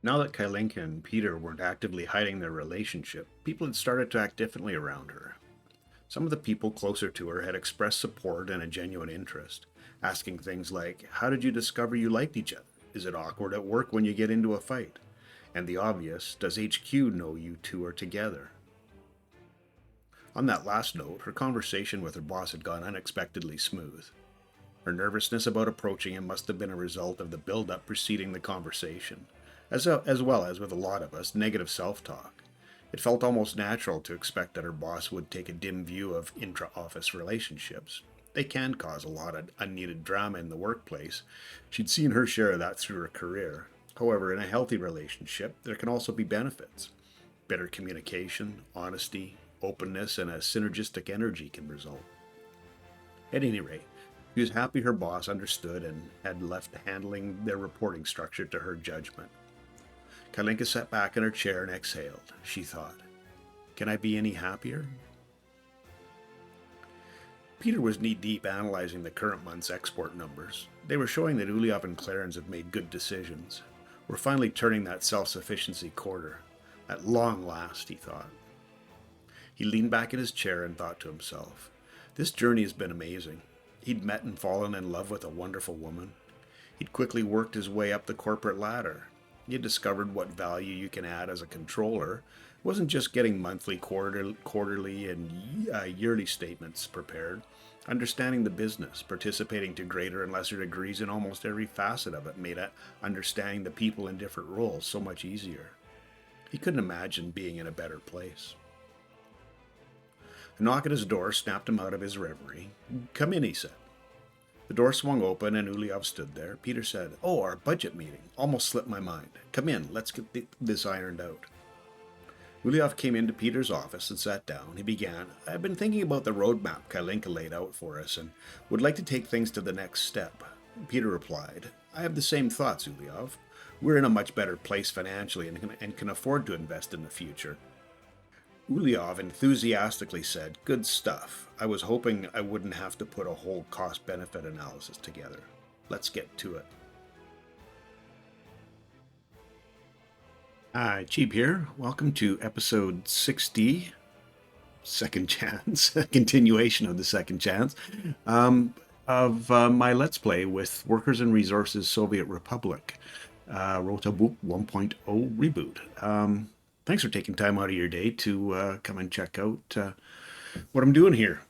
Now that Kalinka and Peter weren't actively hiding their relationship, people had started to act differently around her. Some of the people closer to her had expressed support and a genuine interest, asking things like, "How did you discover you liked each other? Is it awkward at work when you get into a fight?" And the obvious, "Does HQ know you two are together?" On that last note, her conversation with her boss had gone unexpectedly smooth. Her nervousness about approaching him must have been a result of the build-up preceding the conversation, as well as with a lot of us, negative self-talk. It felt almost natural to expect that her boss would take a dim view of intra-office relationships. They can cause a lot of unneeded drama in the workplace. She'd seen her share of that through her career. However, in a healthy relationship, there can also be benefits. Better communication, honesty, openness, and a synergistic energy can result. At any rate, she was happy her boss understood and had left handling their reporting structure to her judgment. Kalinka sat back in her chair and exhaled. She thought, "Can I be any happier?" Peter was knee-deep analyzing the current month's export numbers. They were showing that Uliov and Clarence have made good decisions. We're finally turning that self-sufficiency corner. At long last, he thought. He leaned back in his chair and thought to himself, this journey has been amazing. He'd met and fallen in love with a wonderful woman. He'd quickly worked his way up the corporate ladder. He had discovered what value you can add as a controller. It wasn't just getting monthly, quarterly, and yearly statements prepared. Understanding the business, participating to greater and lesser degrees in almost every facet of it, made understanding the people in different roles so much easier. He couldn't imagine being in a better place. A knock at his door snapped him out of his reverie. "Come in," he said. The door swung open and Uliov stood there. Peter said, "Oh, our budget meeting. Almost slipped my mind. Come in, let's get this ironed out." Uliov came into Peter's office and sat down. He began, "I've been thinking about the roadmap Kalinka laid out for us and would like to take things to the next step." Peter replied, "I have the same thoughts, Uliov. We're in a much better place financially and can afford to invest in the future." Uliov enthusiastically said, "Good stuff. I was hoping I wouldn't have to put a whole cost-benefit analysis together. Let's get to it." Hi, Cheap here. Welcome to episode 60, Second Chance, a continuation of the Second Chance, of my Let's Play with Workers and Resources Soviet Republic, Rote Bucht 1.0 Reboot. Thanks for taking time out of your day to come and check out what I'm doing here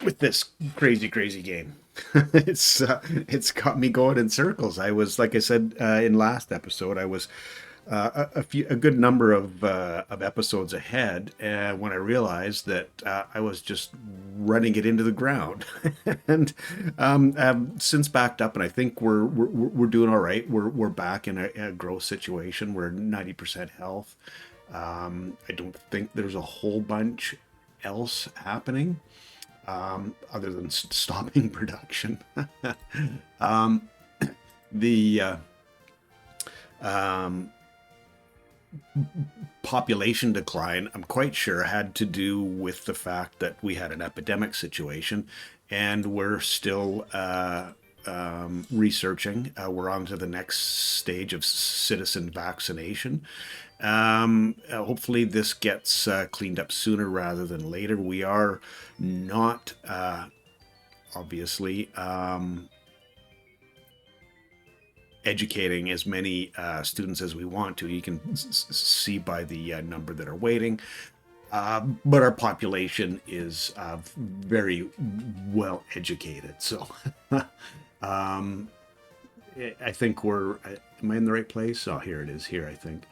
with this crazy game. It's got me going in circles. I was, like I said in last episode, I was a good number of episodes ahead when I realized that I was just running it into the ground, and I've since backed up, and I think we're doing all right. We're back in a growth situation. We're 90% health. I don't think there's a whole bunch else happening other than stopping production. The population decline, I'm quite sure, had to do with the fact that we had an epidemic situation, and we're still researching. We're on to the next stage of citizen vaccination. Hopefully this gets cleaned up sooner rather than later. We are not, obviously, educating as many students as we want to. You can see by the number that are waiting. But our population is very well educated. So I think am I in the right place? Oh, here it is here, I think.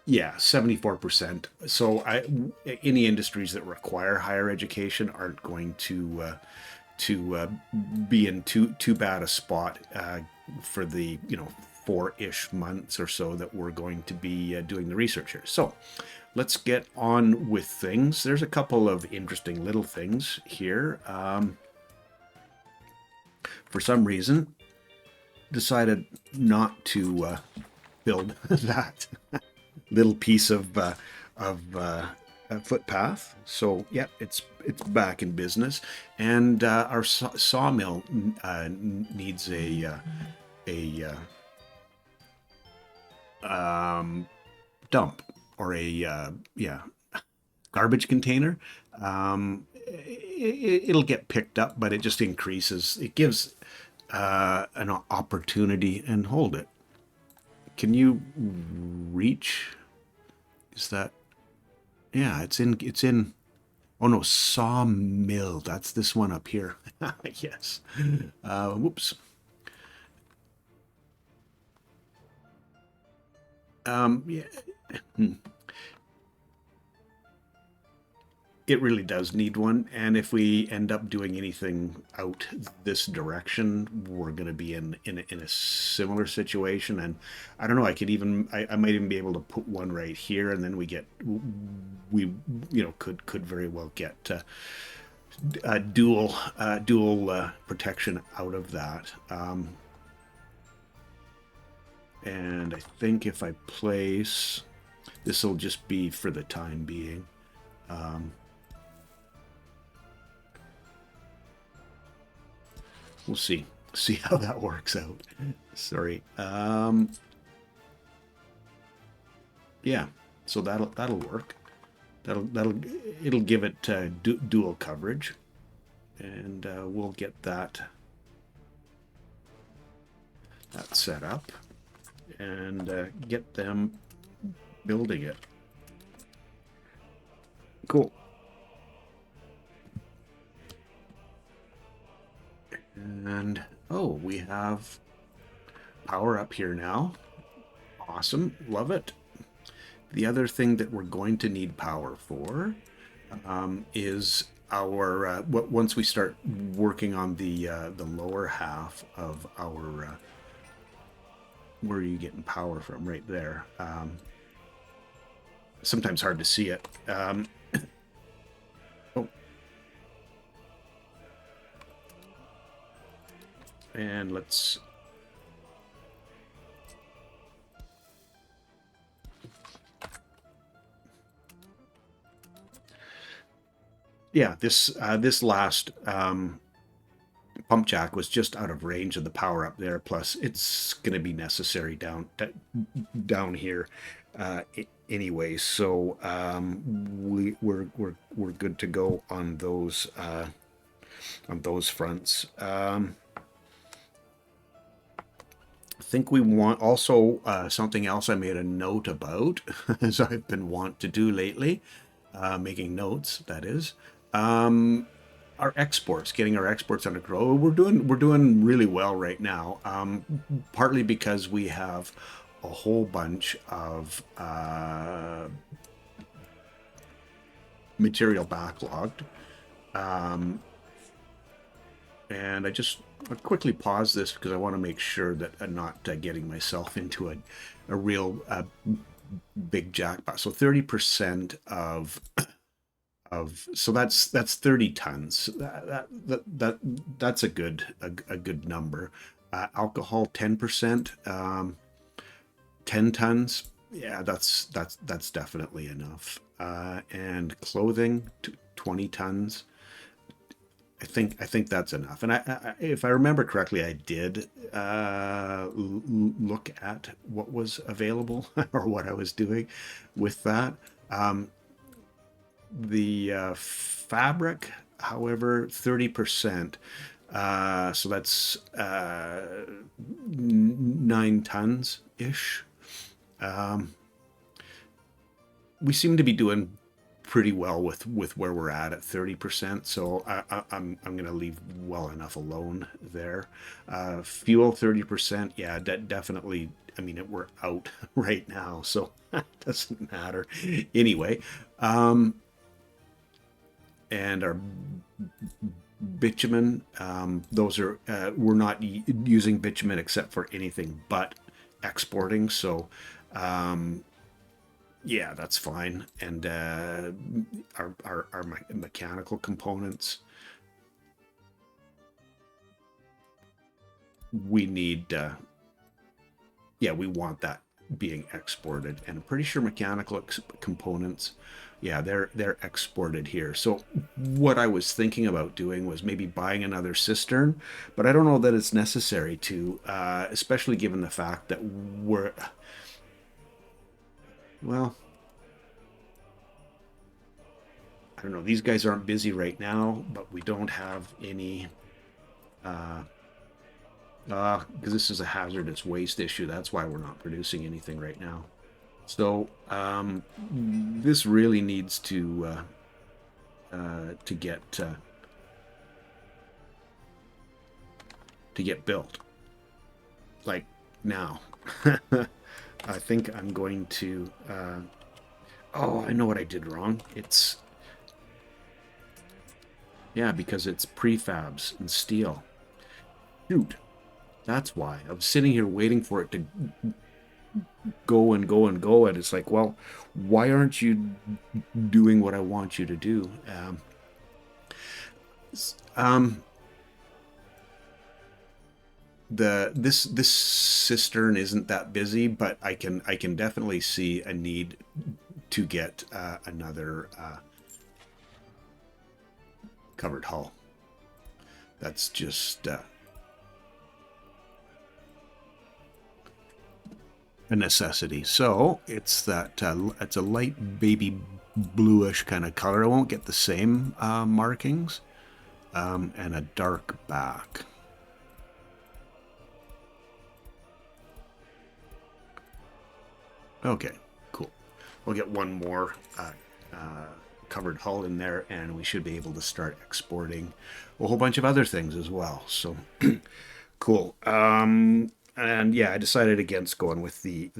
Yeah, 74%. So any industries that require higher education aren't going to be in too bad a spot for the 4-ish months or so that we're going to be doing the research here. So let's get on with things. There's a couple of interesting little things here. For some reason, decided not to build that little piece of footpath. So yeah, it's back in business, and our sawmill needs a dump or a garbage container. It'll get picked up, but it just increases. It gives an opportunity. And hold it. Can you reach? Is that? Yeah, it's in. It's in. Oh no, sawmill. That's this one up here. Yes. Whoops. Yeah. It really does need one, and if we end up doing anything out this direction, we're going to be in a similar situation. And I don't know. I might even be able to put one right here, and then we could very well get dual protection out of that. And I think if I place, this will just be for the time being. We'll see how that works out. Sorry. Yeah. So that'll work. It'll give it dual coverage, and we'll get that set up and get them building it. Cool. And oh, we have power up here now. Awesome, love it. The other thing that we're going to need power for is our once we start working on the lower half of our. Where are you getting power from? Right there. Sometimes hard to see it. Oh. And let's... Yeah, this last pump jack was just out of range of the power up there. Plus, it's going to be necessary down here anyway. So we're good to go on those fronts. I think we want also something else I made a note about, as I've been wont to do lately, making notes. That is. Our exports, getting our exports under control. We're doing really well right now. Partly because we have a whole bunch of material backlogged, and I'll quickly pause this because I want to make sure that I'm not getting myself into a real big jackpot. So 30% of so that's 30 tons. That's a good number. Alcohol 10%, 10 tons. Yeah, that's definitely enough. And clothing 20 tons. I think that's enough. And if I remember correctly, I did look at what was available or what I was doing with that. The fabric, however, 30%. So that's 9 tons ish. We seem to be doing pretty well with where we're at 30%. So I'm going to leave well enough alone there. Fuel 30%. Yeah, definitely. I mean, we're out right now, so it doesn't matter anyway. And our bitumen, those are we're not using bitumen except for anything but exporting. So yeah, that's fine. And our mechanical components, we need we want that being exported, and I'm pretty sure mechanical components, yeah, they're exported here. So what I was thinking about doing was maybe buying another cistern, but I don't know that it's necessary to, especially given the fact that Well, I don't know. These guys aren't busy right now, but we don't have any, because this is a hazardous waste issue. That's why we're not producing anything right now. So this really needs to get built, like now. I think I'm going to. Oh, I know what I did wrong. It's yeah, because it's prefabs and steel. Shoot, that's why I was sitting here waiting for it to go and go and go, and it's like, well, why aren't you doing what I want you to do? Um, this cistern isn't that busy, but I can definitely see a need to get another covered hull. That's just a necessity. So it's it's a light baby bluish kind of color. I won't get the same markings, and a dark back. Okay, cool. We'll get one more covered hull in there, and we should be able to start exporting a whole bunch of other things as well. So cool. And yeah, I decided against going with the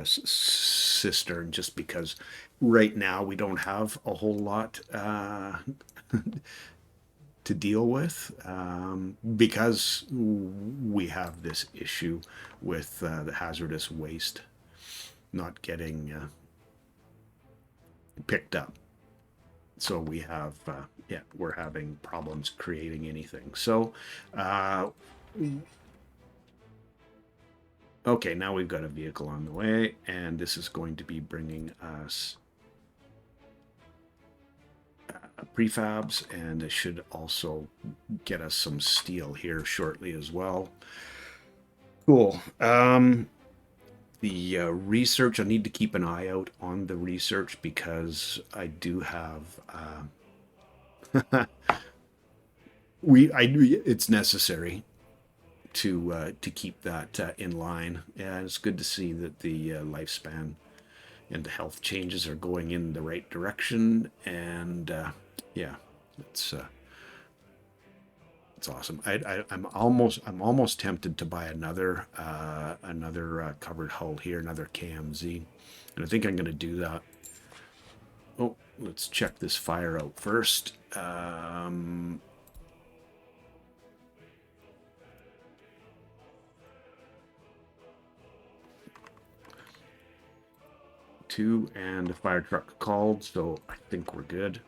cistern just because right now we don't have a whole lot to deal with, because we have this issue with the hazardous waste not getting picked up. So we have, yeah, we're having problems creating anything. So, okay, now we've got a vehicle on the way, and this is going to be bringing us prefabs, and it should also get us some steel here shortly as well. Cool. The research, I need to keep an eye out on the research because I do have it's necessary to keep that in line. Yeah, it's good to see that the lifespan and the health changes are going in the right direction, and yeah, it's it's awesome. I'm almost tempted to buy another covered hull here, another KMZ, and I think I'm going to do that. Oh, let's check this fire out first. Two, and a fire truck called, so I think we're good.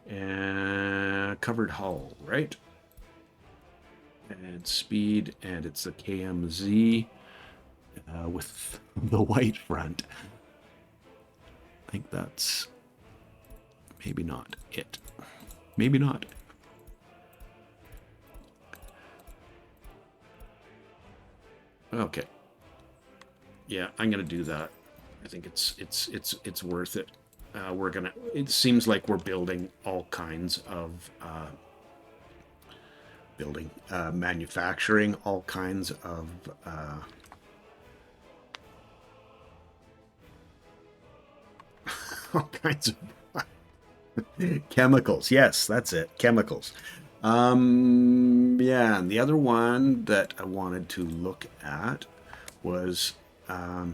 And covered hull, right? And speed, and it's a KMZ with the white front. I think that's maybe not it. Maybe not. Okay. Yeah, I'm gonna do that. I think it's worth it. We're gonna. It seems like we're building all kinds of manufacturing all kinds of all kinds of chemicals. Yes, that's it. Chemicals. Yeah, and the other one that I wanted to look at was I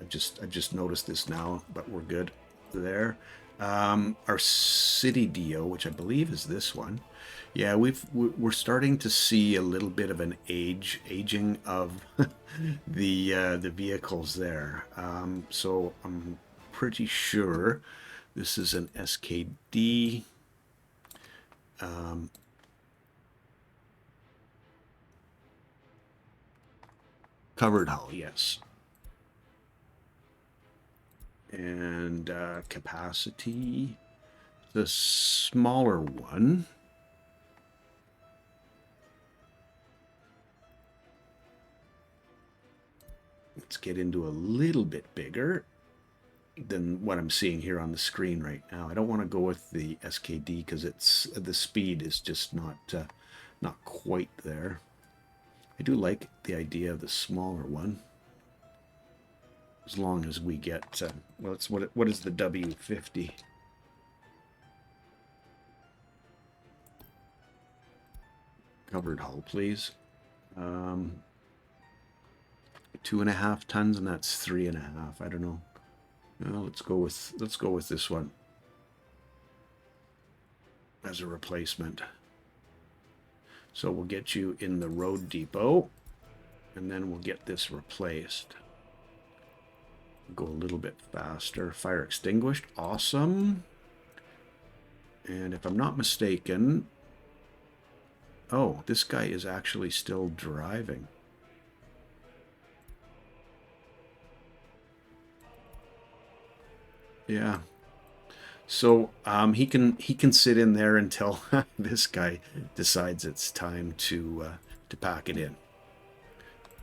just noticed this now, but we're good there. Our city DO, which I believe is this one. Yeah, we're starting to see a little bit of an aging of the vehicles there. So I'm pretty sure this is an SKD. Covered hull, yes. And capacity, the smaller one. let's get into a little bit bigger than what I'm seeing here on the screen right now. I don't want to go with the SKD because it's the speed is just not quite there. I do like the idea of the smaller one, as long as we get well, it's what is the W50? Covered hull, please. 2.5 tons, and that's 3.5. I don't know. Well, let's go with this one as a replacement. So we'll get you in the road depot, and then we'll get this replaced. Go a little bit faster. Fire extinguished. Awesome. And if I'm not mistaken, oh, this guy is actually still driving. Yeah. So he can sit in there until this guy decides it's time to pack it in.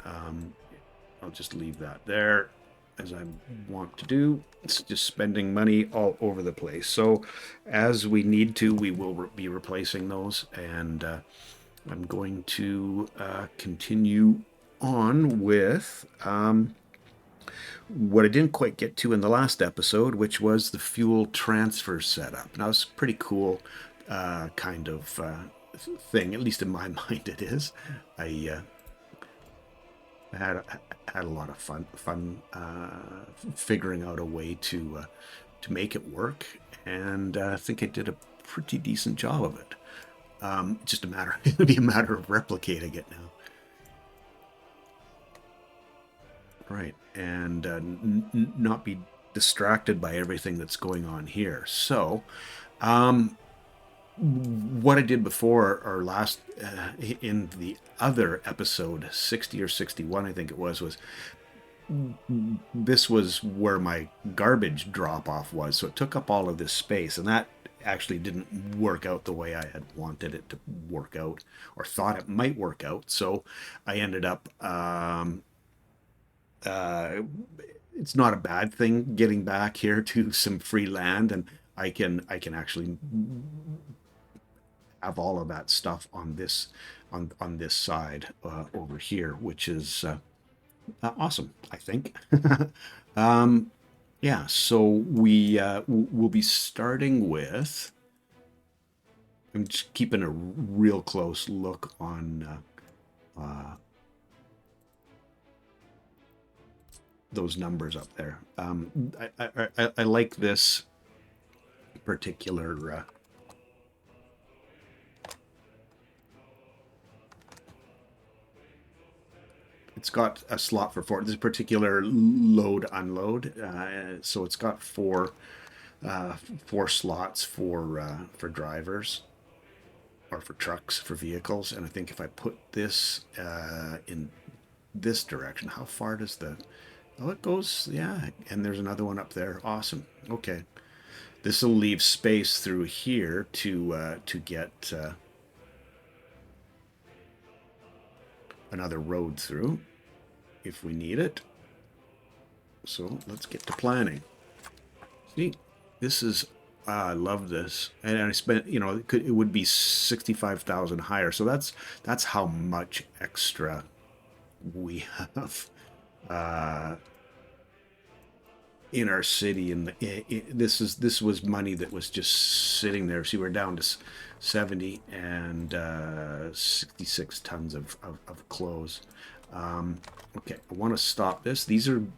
I'll just leave that there, as I want to do. It's just spending money all over the place. So as we need to, we will be replacing those, and I'm going to continue on with what I didn't quite get to in the last episode, which was the fuel transfer setup. Now, it's a pretty cool kind of thing, at least in my mind it is. I had a lot of fun figuring out a way to make it work, and I think I did a pretty decent job of it. It'll be a matter of replicating it now. Right, and not be distracted by everything that's going on here. So, what I did before, or last, in the other episode, 60 or 61, I think it was this was where my garbage drop-off was. So it took up all of this space, and that actually didn't work out the way I had wanted it to work out, or thought it might work out. So I ended up... it's not a bad thing getting back here to some free land, and I can actually have all of that stuff on this side over here, which is awesome, I think. Yeah, so we'll be starting with... I'm just keeping a real close look on those numbers up there. I like this particular it's got a slot for four. This particular load unload, so it's got four slots for drivers, or for trucks, for vehicles. And I think if I put this in this direction, how far does the... Oh, it goes, yeah, and there's another one up there. Awesome. Okay, this will leave space through here to get another road through if we need it. So let's get to planning. See, this is... I love this, and I spent, it would be 65,000 higher. So that's how much extra we have in our city, and this was money that was just sitting there. See, we're down to 70 and 66 tons of clothes. Okay, I want to stop this.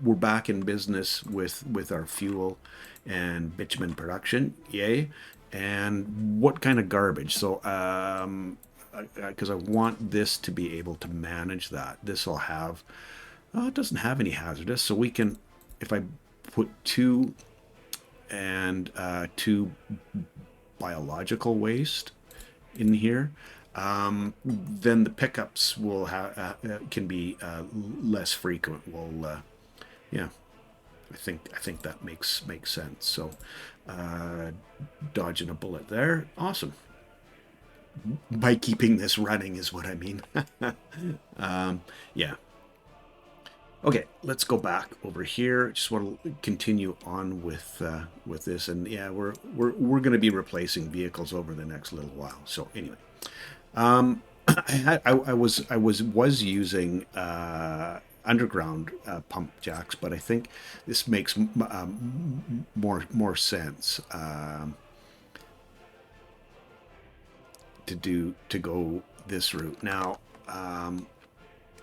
We're back in business with our fuel and bitumen production. Yay! And what kind of garbage? So because I want this to be able to manage that. This will have... it doesn't have any hazardous, so we can, if I put 2 and 2 biological waste in here, then the pickups will can be less frequent. Well, yeah, I think that makes sense. So dodging a bullet there. Awesome. By keeping this running is what I mean. Yeah. Okay, let's go back over here. Just want to continue on with this, and yeah, we're going to be replacing vehicles over the next little while. So anyway, I was using underground pump jacks, but I think this makes more sense to go this route now.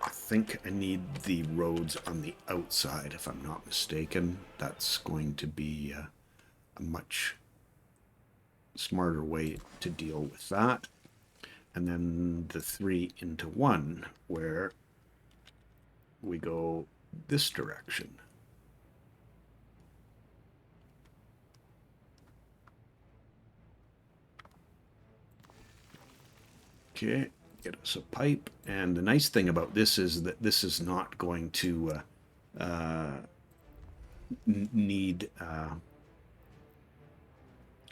I think I need the roads on the outside, if I'm not mistaken. That's going to be a much smarter way to deal with that. And then the 3 into 1, where we go this direction. Okay, get us a pipe. And the nice thing about this is that this is not going to need...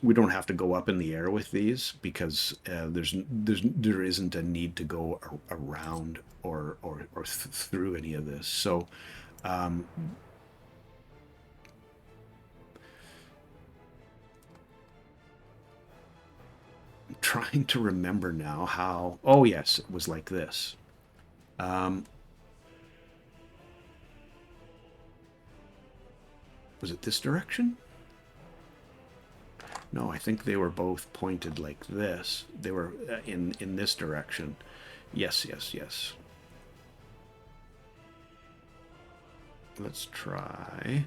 we don't have to go up in the air with these because there isn't a need to go around or through any of this. So I'm trying to remember now how. Oh yes, it was like this. Was it this direction? No, I think they were both pointed like this. They were in this direction. Yes, yes, yes. Let's try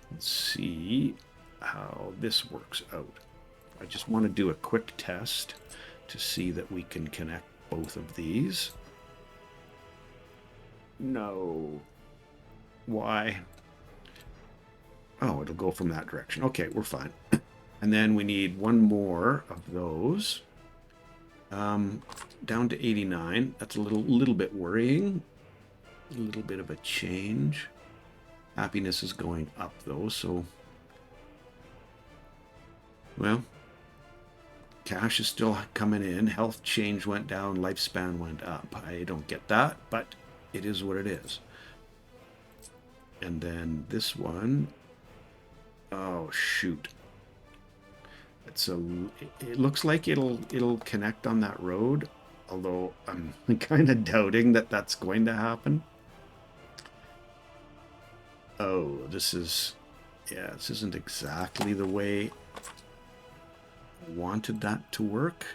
and see how this works out. I just want to do a quick test to see that we can connect both of these. No. Why? Oh, it'll go from that direction. Okay, we're fine. And then we need one more of those. Down to 89. That's a little bit worrying. A little bit of a change. Happiness is going up though, so... Well, cash is still coming in. Health change went down. Lifespan went up. I don't get that, but it is what it is. And then this one... Oh, shoot. It looks like it'll connect on that road, although I'm kind of doubting that that's going to happen. Oh, this isn't exactly the way I wanted that to work.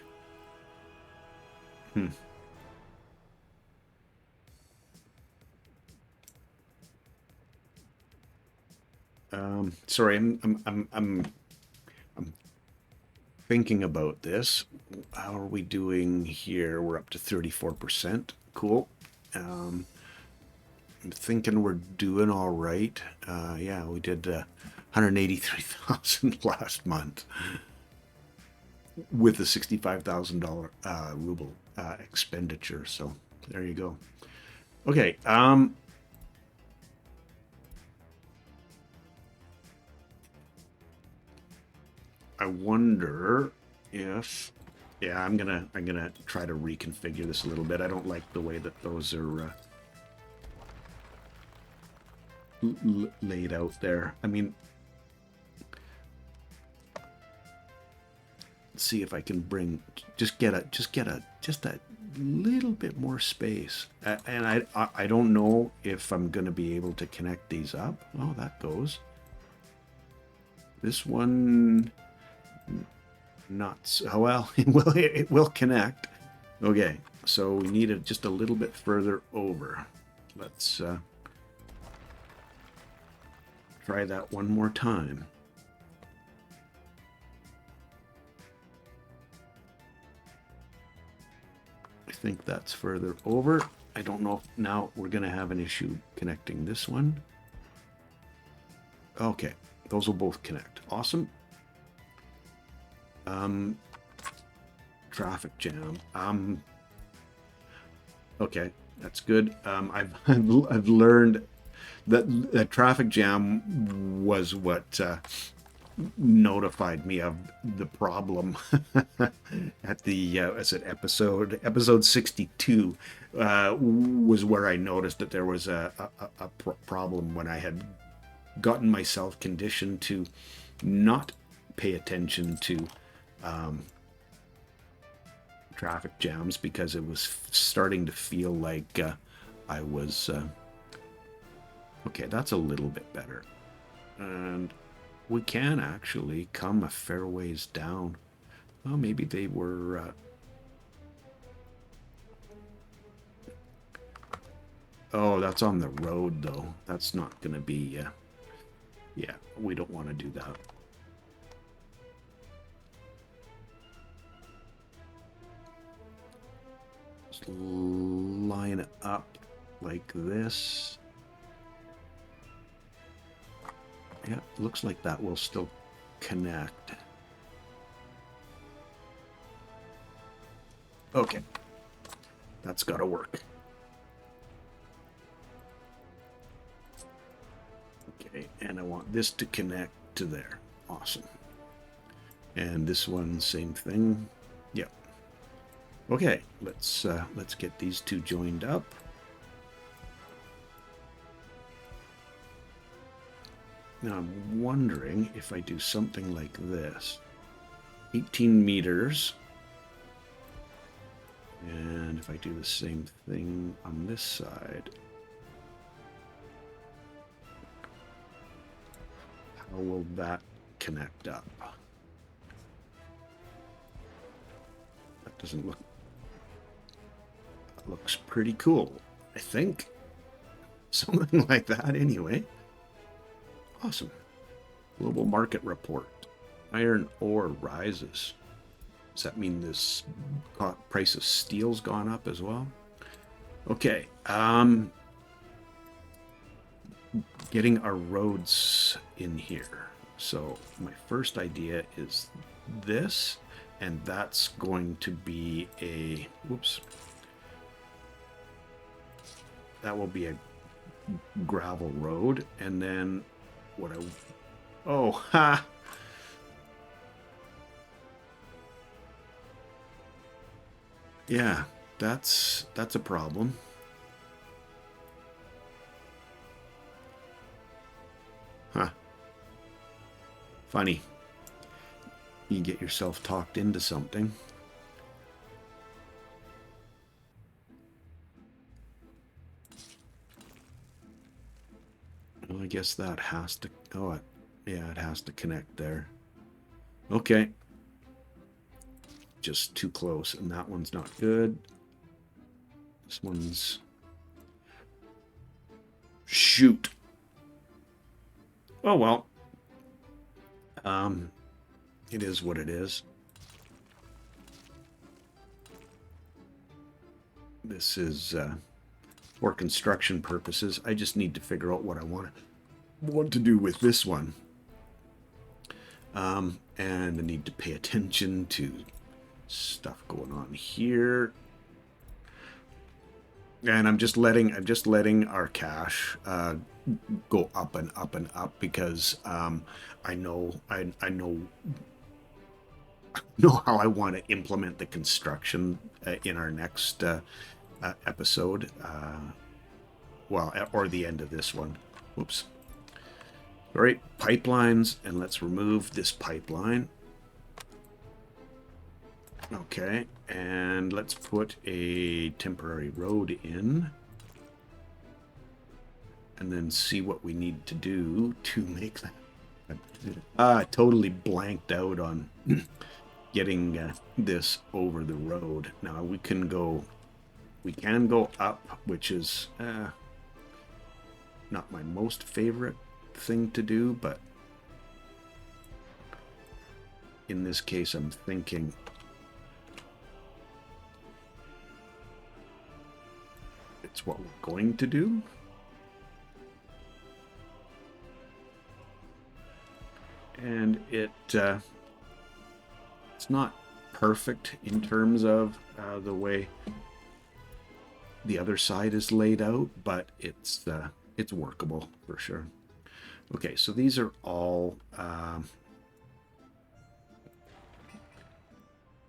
Sorry, I'm thinking about this. How are we doing here? We're up to 34%. Cool. I'm thinking we're doing all right. Yeah, we did 183,000 last month with a $65,000 ruble expenditure. So there you go. Okay. I wonder if, yeah, I'm gonna try to reconfigure this a little bit. I don't like the way that those are laid out there. I mean, let's see if I can bring just a little bit more space. And I don't know if I'm gonna be able to connect these up. Oh, that goes. This one. Not so well. It will connect. Okay, so we need it just a little bit further over. Let's try that one more time. I think that's further over. I don't know if now we're going to have an issue connecting this one. Okay, those will both connect. Awesome. Traffic jam. Okay, that's good. I've learned that the traffic jam was what notified me of the problem at the is it episode 62 was where I noticed that there was a problem when I had gotten myself conditioned to not pay attention to traffic jams because it was starting to feel like I was okay, that's a little bit better. And we can actually come a fair ways down. Well, maybe they were oh, that's on the road though. That's not gonna be yeah, we don't want to do that. Just line it up like this. Yeah, looks like that will still connect. Okay, that's got to work. Okay, and I want this to connect to there. Awesome. And this one, same thing. Yep. Okay, let's get these two joined up. Now I'm wondering if I do something like this. 18 meters. And if I do the same thing on this side, how will that connect up? That doesn't look... That looks pretty cool, I think. Something like that anyway. Awesome. Global market report. Iron ore rises. Does that mean this price of steel's gone up as well? Okay. Getting our roads in here. So my first idea is this, and that's going to be a... Whoops. That will be a gravel road, and then what I... Oh, ha! Yeah, that's a problem. Huh. Funny. You get yourself talked into something. Well, I guess that has to... Oh, yeah, it has to connect there. Okay. Just too close, and that one's not good. This one's... Shoot. Oh, well. It is what it is. This is for construction purposes. I just need to figure out what I want to do with this one. And I need to pay attention to stuff going on here. And I'm just letting our cash go up and up and up because I know how I want to implement the construction in our next episode. Well, or the end of this one. Whoops. All right, pipelines, and let's remove this pipeline. Okay, and let's put a temporary road in. And then see what we need to do to make that. Totally blanked out on getting this over the road. Now we can go up, which is not my most favorite thing to do, but in this case I'm thinking it's what we're going to do. And it's not perfect in terms of the way the other side is laid out, but it's workable for sure. Okay, so these are all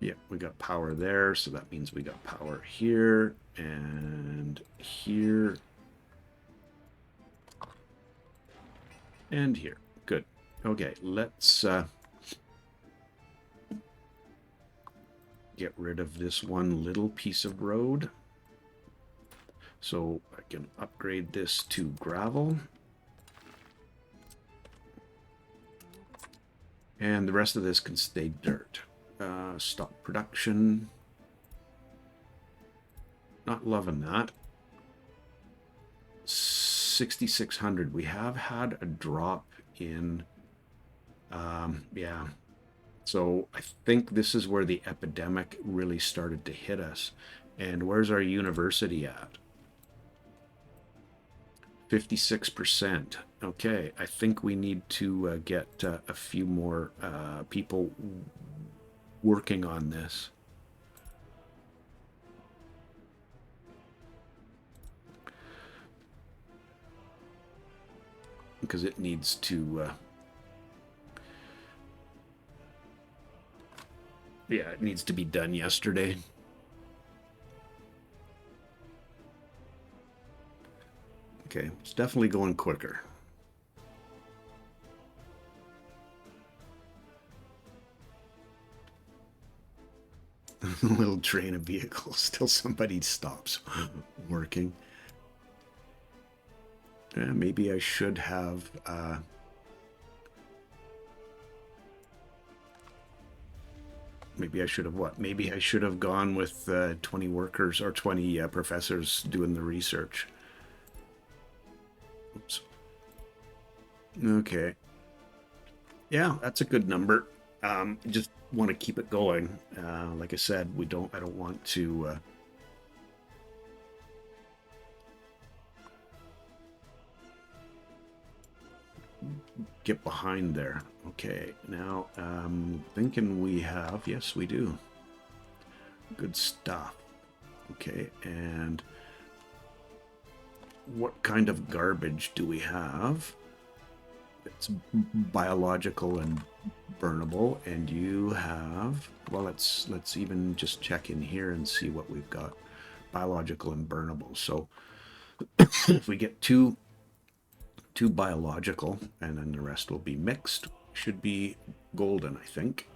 Yeah, we got power there, so that means we got power here and here and here. Good. Okay, let's get rid of this one little piece of road. So I can upgrade this to gravel. And the rest of this can stay dirt. Stop production. Not loving that. 6,600. We have had a drop in... yeah. So I think this is where the epidemic really started to hit us. And where's our university at? 56%. Okay, I think we need to get a few more people working on this. Because it needs to... yeah, it needs to be done yesterday. Okay, it's definitely going quicker. A little train of vehicles. Still somebody stops working. Maybe I should have... maybe I should have what? Maybe I should have gone with 20 workers or 20 professors doing the research. Oops. Okay. Yeah, that's a good number. Just want to keep it going. Like I said, I don't want to get behind there. Okay, now thinking we have, yes, we do. Good stuff. Okay, and what kind of garbage do we have? It's biological and burnable, and you have, well, let's even just check in here and see what we've got. Biological and burnable. So if we get two biological, and then the rest will be mixed, should be golden, I think.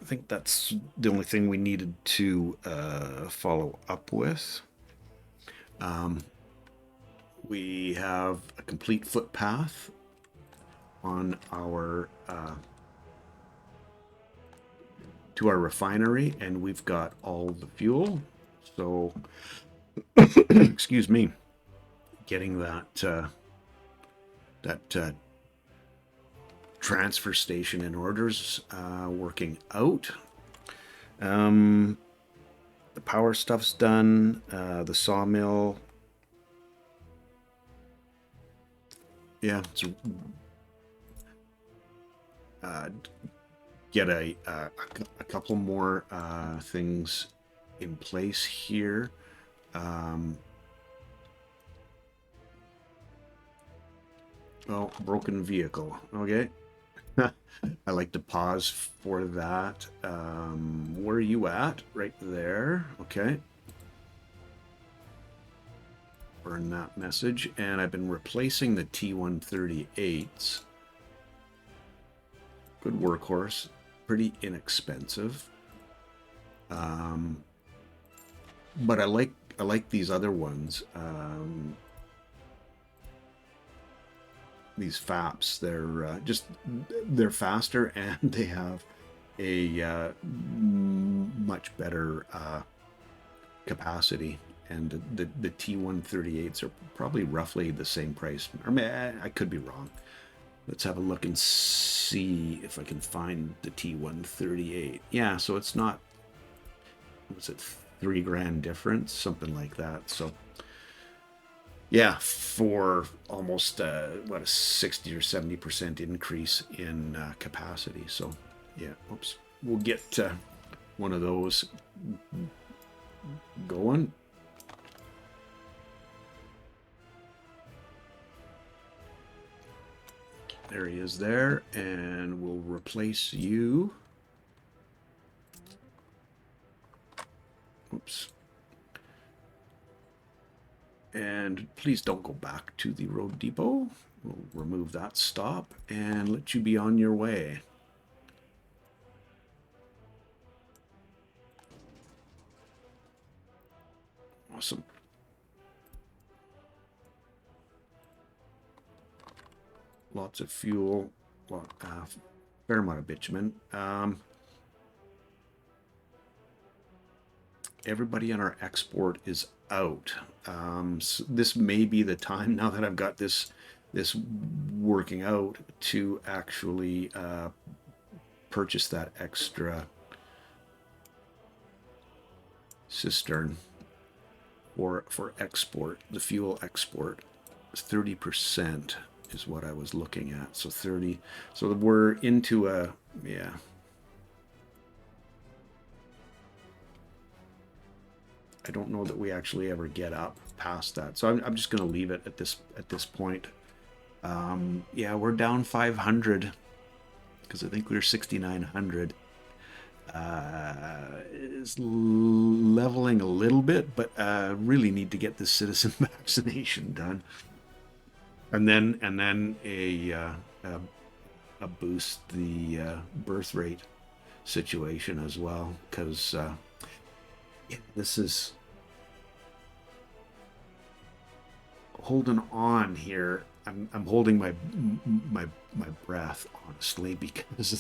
I think that's the only thing we needed to follow up with. We have a complete footpath on our to our refinery, and we've got all the fuel. So, excuse me, getting that transfer station in orders working out. The power stuff's done. The sawmill. Yeah, it's get a couple more things in place here. Oh, broken vehicle. Okay. I like to pause for that. Where are you at? Right there. Okay. Burn that message. And I've been replacing the T138s. Good workhorse. Pretty inexpensive. But I like these other ones. These FAPs, they're faster, and they have a much better capacity. And the T138s are probably roughly the same price. Or I could be wrong. Let's have a look and see if I can find the T138. Yeah, so it's not, what's it, $3,000 difference, something like that. So yeah, for almost what, a 60 or 70% increase in capacity. So yeah, oops, we'll get one of those going. There he is there, and we'll replace you Oops. And please don't go back to the road depot. We'll remove that stop and let you be on your way. Awesome. Lots of fuel, fair amount of bitumen. Everybody on our export is out. So this may be the time, now that I've got this working out, to actually purchase that extra cistern for export, the fuel export. 30% is what I was looking at. So 30. So we're into a, yeah. I don't know that we actually ever get up past that. So I'm just going to leave it at this point. Yeah, we're down 500 because I think we were 6,900. Is leveling a little bit, but really need to get this citizen vaccination done, and then a boost the birth rate situation as well, because yeah, this is holding on here. I'm holding my breath, honestly, because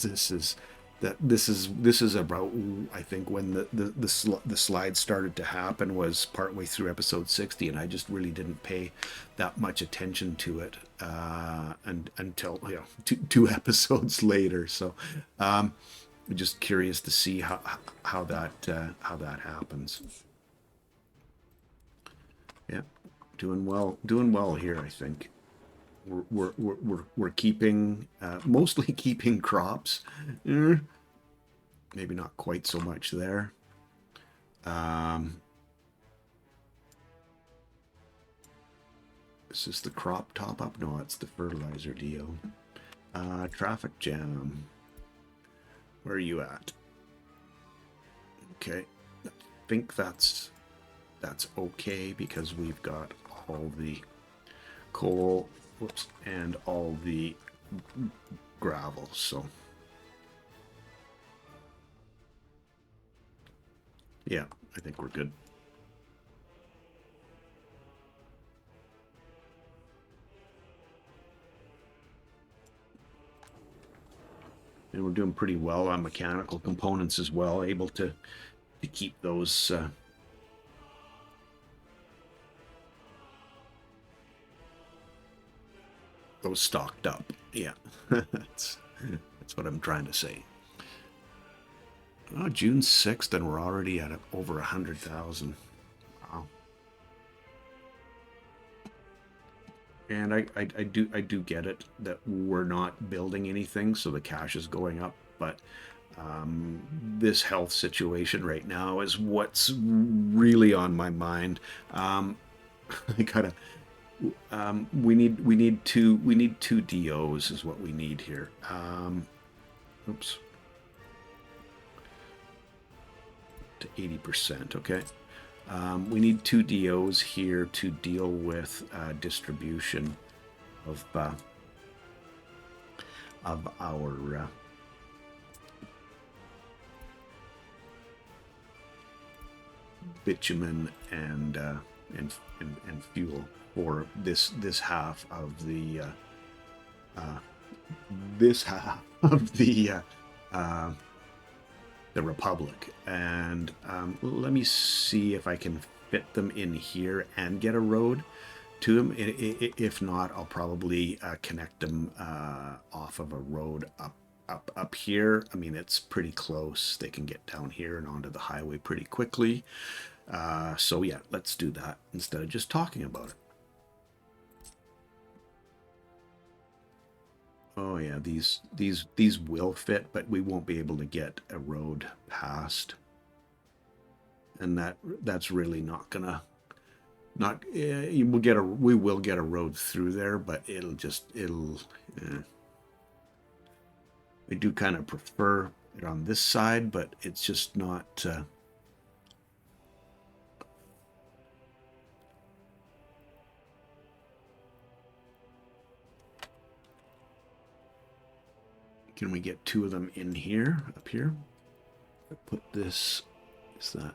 this is about, I think, when the slide started to happen was partway through episode 60, and I just really didn't pay that much attention to it until two episodes later. So I'm just curious to see how that happens. Yeah, doing well here, I think. We're keeping mostly keeping crops. Maybe not quite so much there. Is this the crop top up? No, it's the fertilizer deal. Traffic jam. Where are you at? Okay, I think that's okay, because we've got all the coal, whoops, and all the gravel. So yeah, I think we're good. And we're doing pretty well on mechanical components as well, able to keep those stocked up. Yeah, that's what I'm trying to say. Oh, June 6th, and we're already at over 100,000. Wow. And I do get it that we're not building anything, so the cash is going up, but this health situation right now is what's really on my mind. I gotta. We need two DOs is what we need here. Oops. To 80%. Okay. We need two DOs here to deal with distribution of our bitumen and fuel for this half of the the Republic. And let me see if I can fit them in here and get a road to them. If not, I'll probably connect them off of a road up here. I mean, it's pretty close. They can get down here and onto the highway pretty quickly. So yeah, let's do that instead of just talking about it. Oh yeah, these will fit, but we won't be able to get a road past, and that's really not gonna we will get a road through there, but it'll I do kind of prefer it on this side, but it's just not Can we get 2 of them in here, up here? Put this, is that...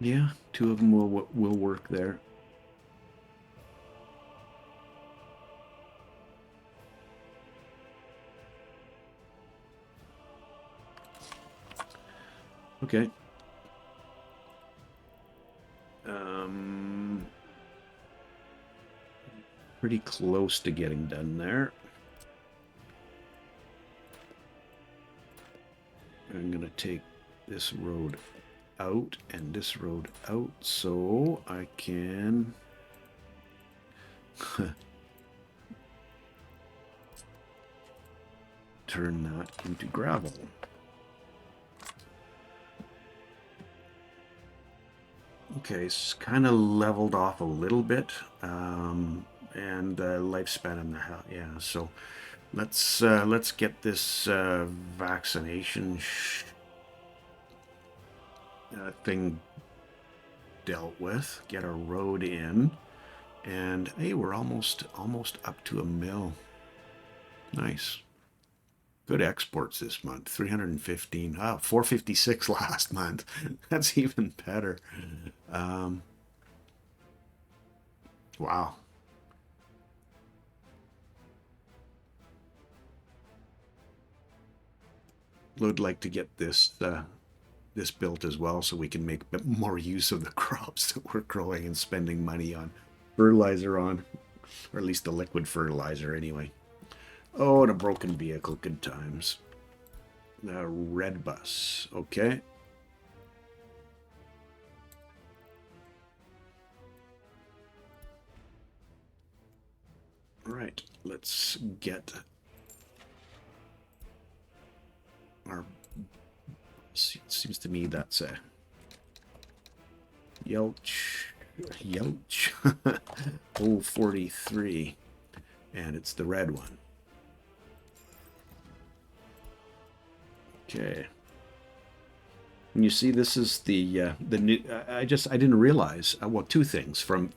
yeah, 2 of them will work there. Okay. Pretty close to getting done there. I'm gonna take this road out and this road out so I can turn that into gravel. Okay, it's kind of leveled off a little bit, and lifespan in the house. Yeah, so let's get this vaccination thing dealt with. Get a road in, and hey, we're almost up to a mill. Nice. Good exports this month. 315. Oh, 456 last month. That's even better. Wow. Would like to get this this built as well so we can make more use of the crops that we're growing and spending money on fertilizer on, or at least the liquid fertilizer anyway. Oh, and a broken vehicle, good times. The red bus, okay. All right, let's get our... It seems to me that's a Yelch 043, and it's the red one. Okay. And you see, this is the new. I didn't realize. Well, 2 things from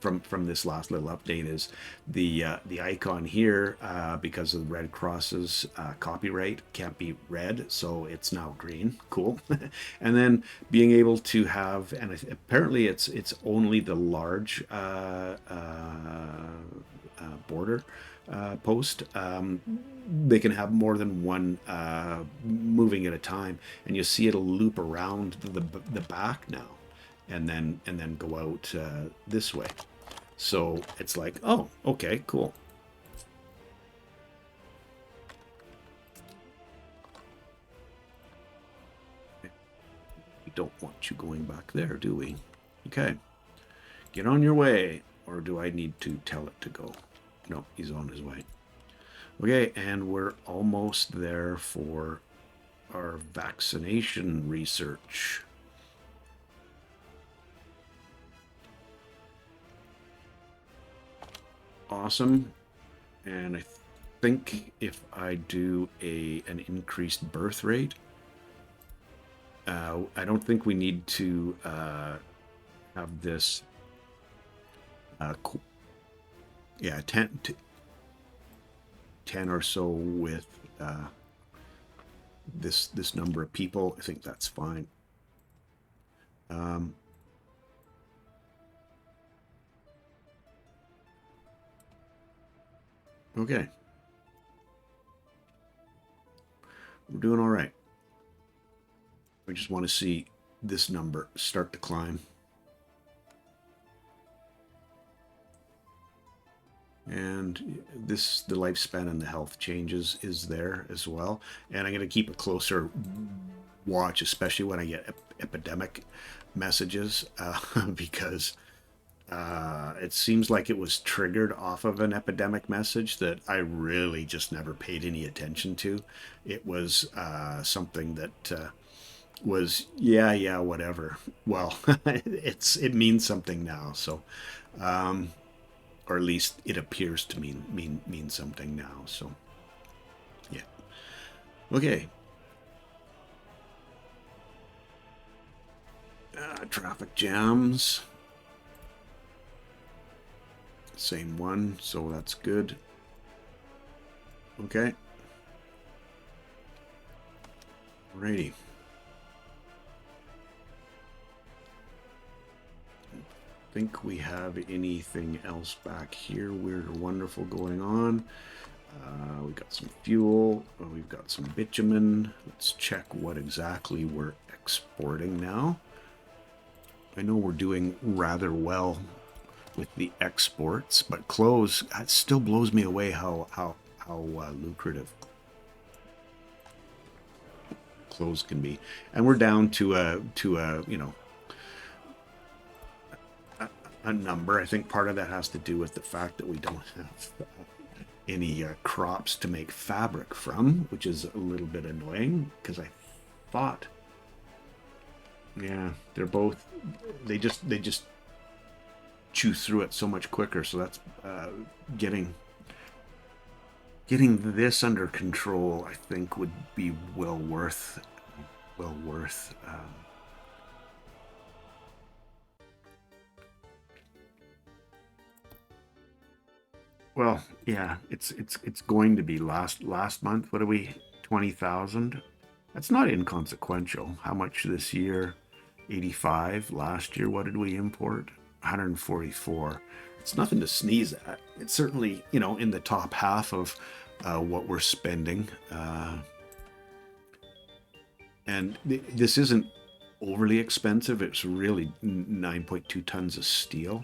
this last little update is the icon here, because of the Red Cross's copyright, can't be red, so it's now green. Cool. And then being able to have, and apparently it's only the large border post. They can have more than one moving at a time, and you see it'll loop around the back now, and then go out this way. So it's like, oh, okay, cool. We don't want you going back there, do we? Okay, get on your way, or do I need to tell it to go? No, he's on his way. Okay, and we're almost there for our vaccination research. Awesome. And I think if I do an increased birth rate, I don't think we need to have this. Yeah, 10 or so with this number of people. I think that's fine. Okay. We're doing all right. We just want to see this number start to climb. And the lifespan and the health changes is there as well. And I'm going to keep a closer watch, especially when I get epidemic messages, because it seems like it was triggered off of an epidemic message that I really just never paid any attention to. It was something that was, yeah, whatever. Well, it means something now. So or at least it appears to mean something now. So, yeah. Okay. Traffic jams. Same one, so that's good. Okay. Alrighty. Think we have anything else back here weird or wonderful going on. We've got some fuel. We've got some bitumen. Let's check what exactly we're exporting now. I know we're doing rather well with the exports, but clothes, it still blows me away how lucrative clothes can be. And we're down to a you know, a number. I think part of that has to do with the fact that we don't have any crops to make fabric from, which is a little bit annoying because I thought, yeah, they're both, they just chew through it so much quicker. So that's getting this under control, I think, would be well worth. Well, yeah, it's going to be last month. What are we? 20,000. That's not inconsequential. How much this year? 85. Last year, what did we import? 144. It's nothing to sneeze at. It's certainly, you know, in the top half of what we're spending. And this isn't overly expensive. It's really 9.2 tons of steel.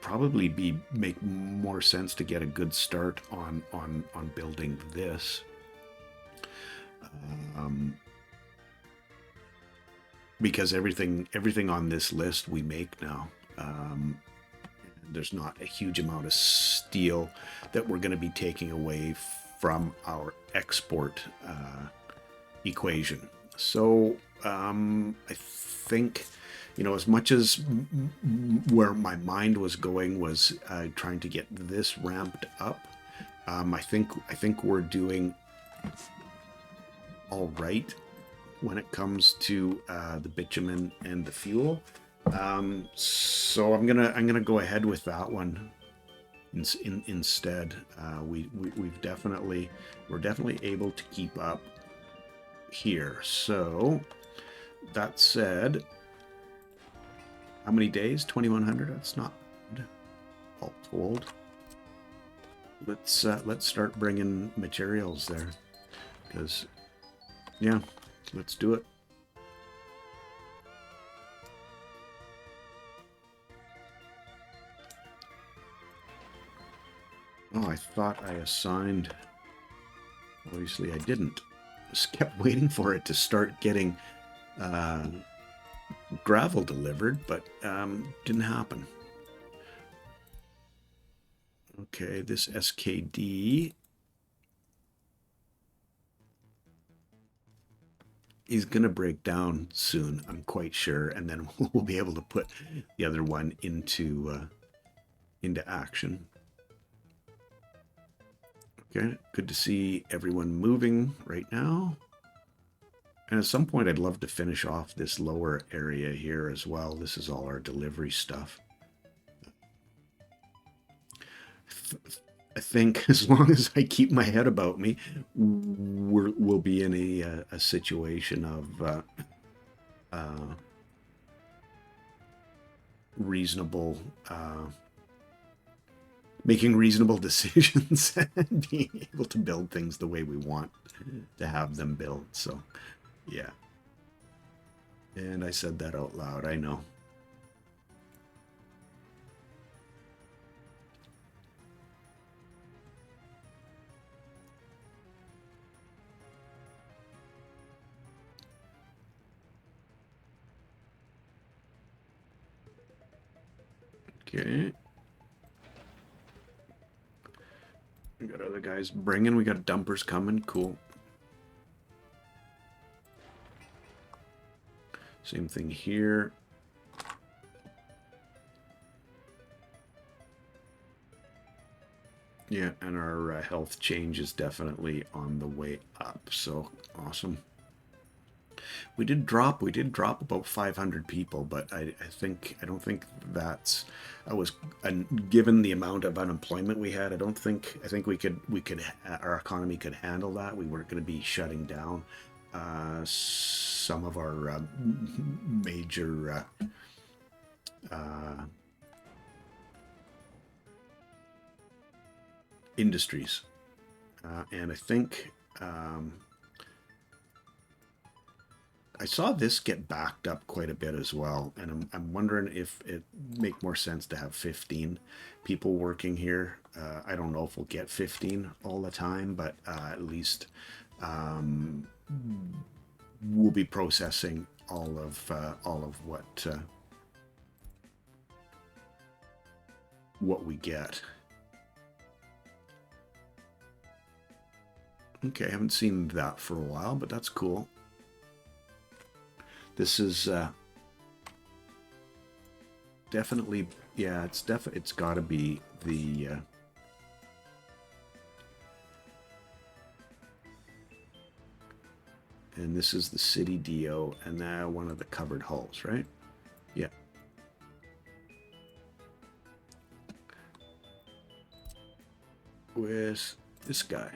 Probably make more sense to get a good start on building this. Because everything on this list we make now. There's not a huge amount of steel that we're going to be taking away from our export equation. So I think, you know, as much as where my mind was going was trying to get this ramped up, I think we're doing all right when it comes to the bitumen and the fuel. So I'm gonna go ahead with that one instead. We're definitely able to keep up here. So that said, how many days? 2,100. That's not bad, all told. Let's start bringing materials there, because yeah, let's do it. Oh, I thought I assigned. Obviously, I didn't. Just kept waiting for it to start getting gravel delivered, but didn't happen. Okay, this SKD is going to break down soon, I'm quite sure, and then we'll be able to put the other one into action. Okay, good to see everyone moving right now. And at some point, I'd love to finish off this lower area here as well. This is all our delivery stuff. I think as long as I keep my head about me, we'll be in a situation of reasonable, making reasonable decisions and being able to build things the way we want to have them built. So, yeah. And I said that out loud, I know. Okay. We got other guys bringing. We got dumpers coming. Cool. Same thing here. Yeah, and our health change is definitely on the way up. So awesome. We did drop about 500 people, but I don't think that's, I was, and given the amount of unemployment we had, I think our economy could handle that. We weren't going to be shutting down some of our major industries. And I think I saw this get backed up quite a bit as well, and I'm wondering if it make more sense to have 15 people working here. I don't know if we'll get 15 all the time, but at least we'll be processing all of what we get. Okay, I haven't seen that for a while, but that's cool. This is definitely, yeah, it's got to be the and this is the city DO, and now one of the covered hulls, right? Yeah. With this guy.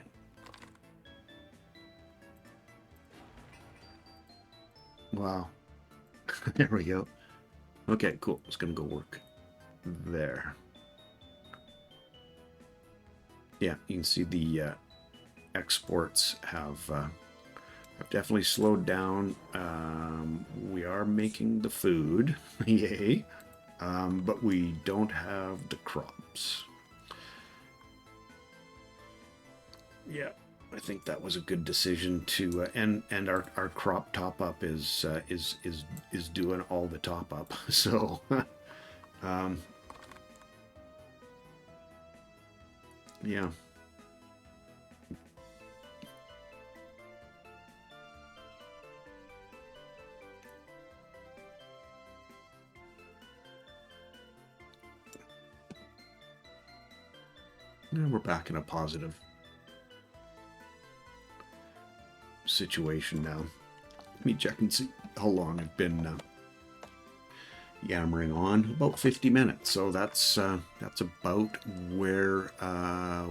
Wow. There we go. Okay, cool. It's gonna go work there. Yeah, you can see the exports have definitely slowed down. We are making the food, yay, but we don't have the crops. Yeah, I think that was a good decision to, and our crop top up is doing all the top up. So, yeah. And we're back in a positive situation now. Let me check and see how long I've been yammering on. About 50 minutes. So that's about where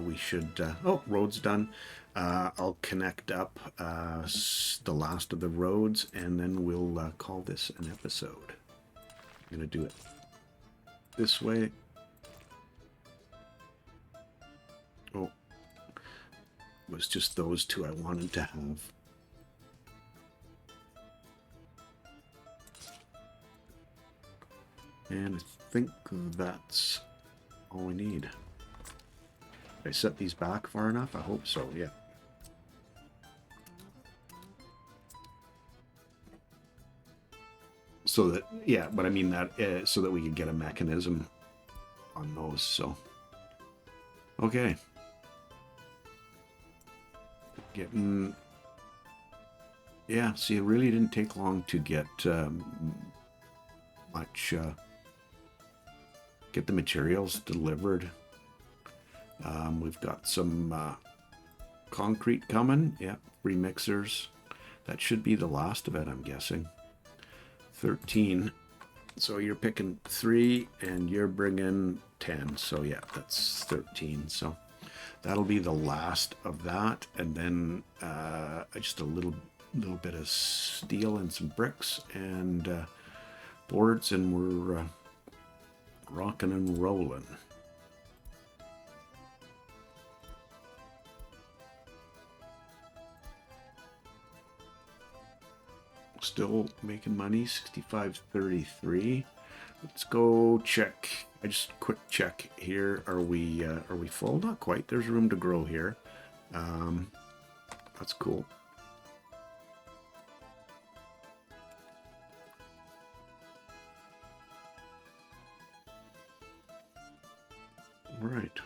we should. Oh, road's done. I'll connect up the last of the roads, and then we'll call this an episode. I'm gonna do it this way. Oh, it was just those two I wanted to have. And I think that's all we need. Did I set these back far enough? I hope so, yeah. So that, yeah, but I mean that so that we could get a mechanism on those, so. Okay. Getting, yeah, see, it really didn't take long to get much, get the materials delivered. We've got some concrete coming, yeah, 3 mixers. That should be the last of it, I'm guessing. 13. So you're picking 3 and you're bringing 10. So yeah, that's 13. So that'll be the last of that. And then just a little bit of steel and some bricks and boards, and we're rocking and rolling. Still making money, 65.33. Let's go check. I just quick check here. Are we full? Not quite. There's room to grow here. That's cool. Right.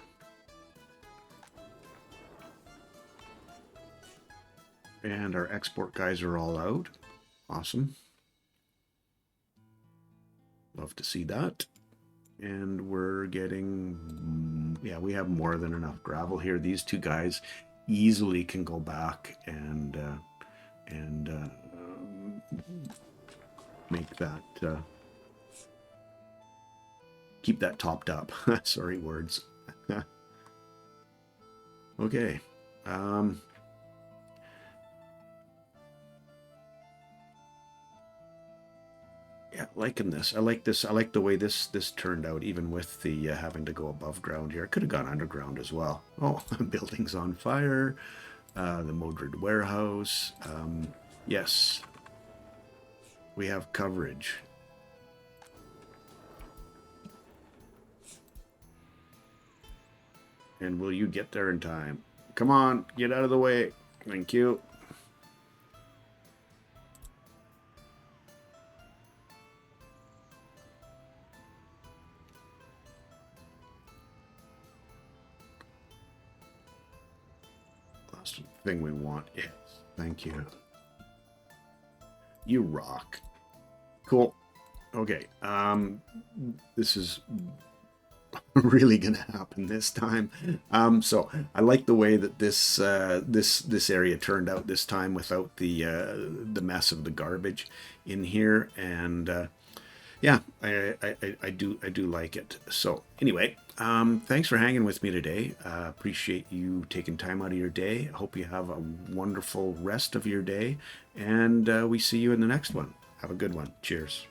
And our export guys are all out. Awesome. Love to see that. And we're getting Yeah, we have more than enough gravel here. These two guys easily can go back and make that keep that topped up. Sorry, words. Okay. Yeah, liking this. I like this. I like the way this turned out, even with the having to go above ground here. I could have gone underground as well. Oh, building's on fire. The Modred warehouse. Yes, we have coverage. And will you get there in time? Come on, get out of the way. Thank you. Last thing we want is thank you. You rock. Cool. Okay. This is really gonna happen this time. So I like the way that this area turned out this time without the mess of the garbage in here, and yeah, I do like it. So anyway, thanks for hanging with me today. Appreciate you taking time out of your day. I hope you have a wonderful rest of your day, and we see you in the next one. Have a good one. Cheers.